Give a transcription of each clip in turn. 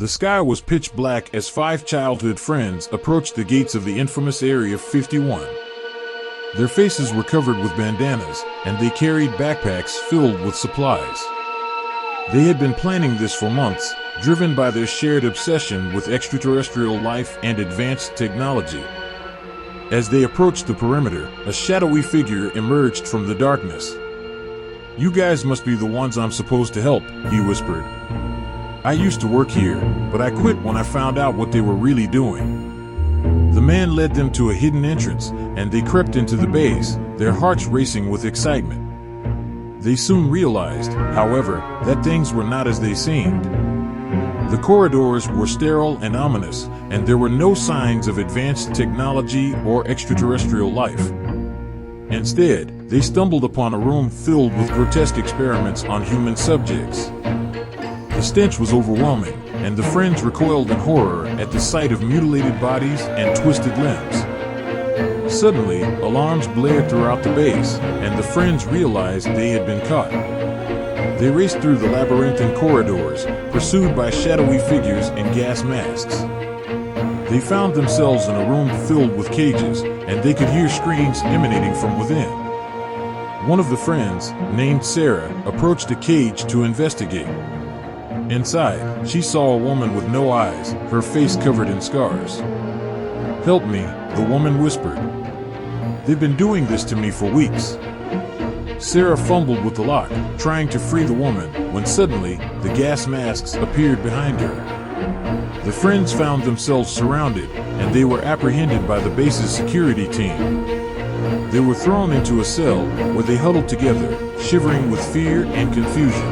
The sky was pitch black as 5 childhood friends approached the gates of the infamous Area 51. Their faces were covered with bandanas, and they carried backpacks filled with supplies. They had been planning this for months, driven by their shared obsession with extraterrestrial life and advanced technology. As they approached the perimeter, a shadowy figure emerged from the darkness. "You guys must be the ones I'm supposed to help," he whispered. "I used to work here, but I quit when I found out what they were really doing." The man led them to a hidden entrance, and they crept into the base, their hearts racing with excitement. They soon realized, however, that things were not as they seemed. The corridors were sterile and ominous, and there were no signs of advanced technology or extraterrestrial life. Instead, they stumbled upon a room filled with grotesque experiments on human subjects. The stench was overwhelming, and the friends recoiled in horror at the sight of mutilated bodies and twisted limbs. Suddenly, alarms blared throughout the base, and the friends realized they had been caught. They raced through the labyrinthine corridors, pursued by shadowy figures in gas masks. They found themselves in a room filled with cages, and they could hear screams emanating from within. One of the friends, named Sarah, approached a cage to investigate. Inside, she saw a woman with no eyes, her face covered in scars. "Help me," the woman whispered. "They've been doing this to me for weeks." Sarah fumbled with the lock, trying to free the woman, when suddenly, the gas masks appeared behind her. The friends found themselves surrounded, and they were apprehended by the base's security team. They were thrown into a cell, where they huddled together, shivering with fear and confusion.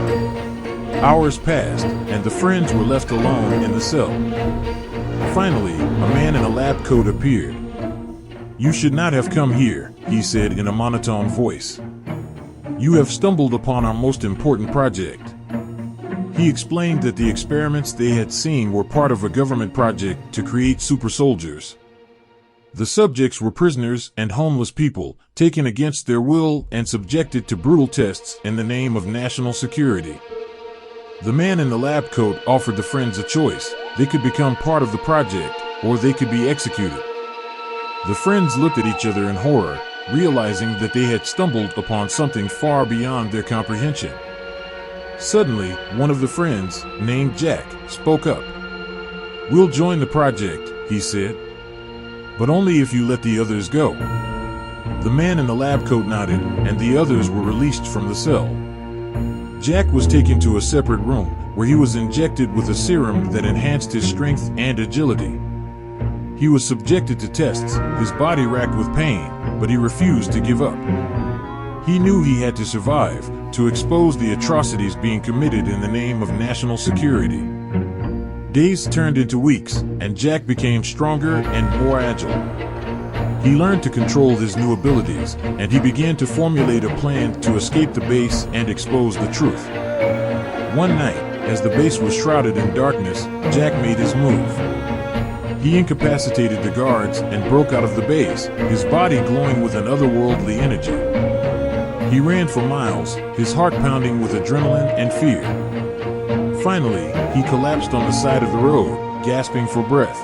Hours passed, and the friends were left alone in the cell. Finally, a man in a lab coat appeared. "You should not have come here," he said in a monotone voice. "You have stumbled upon our most important project." He explained that the experiments they had seen were part of a government project to create super soldiers. The subjects were prisoners and homeless people, taken against their will and subjected to brutal tests in the name of national security. The man in the lab coat offered the friends a choice. They could become part of the project, or they could be executed. The friends looked at each other in horror, realizing that they had stumbled upon something far beyond their comprehension. Suddenly, one of the friends, named Jack, spoke up. "We'll join the project," he said. "But only if you let the others go." The man in the lab coat nodded, and the others were released from the cell. Jack was taken to a separate room, where he was injected with a serum that enhanced his strength and agility. He was subjected to tests, his body racked with pain, but he refused to give up. He knew he had to survive, to expose the atrocities being committed in the name of national security. Days turned into weeks, and Jack became stronger and more agile. He learned to control his new abilities, and he began to formulate a plan to escape the base and expose the truth. One night, as the base was shrouded in darkness, Jack made his move. He incapacitated the guards and broke out of the base, his body glowing with an otherworldly energy. He ran for miles, his heart pounding with adrenaline and fear. Finally, he collapsed on the side of the road, gasping for breath.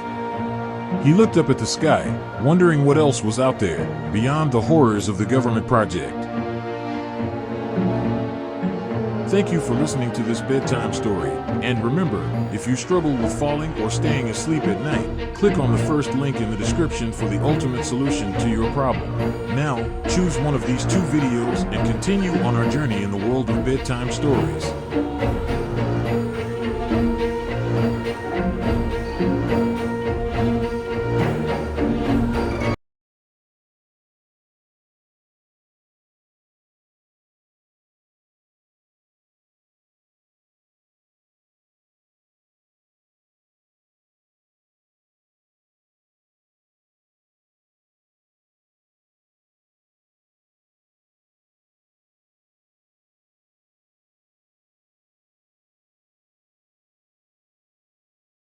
He looked up at the sky, wondering what else was out there, beyond the horrors of the government project. Thank you for listening to this bedtime story, and remember, if you struggle with falling or staying asleep at night, click on the first link in the description for the ultimate solution to your problem. Now, choose one of these 2 videos and continue on our journey in the world of bedtime stories.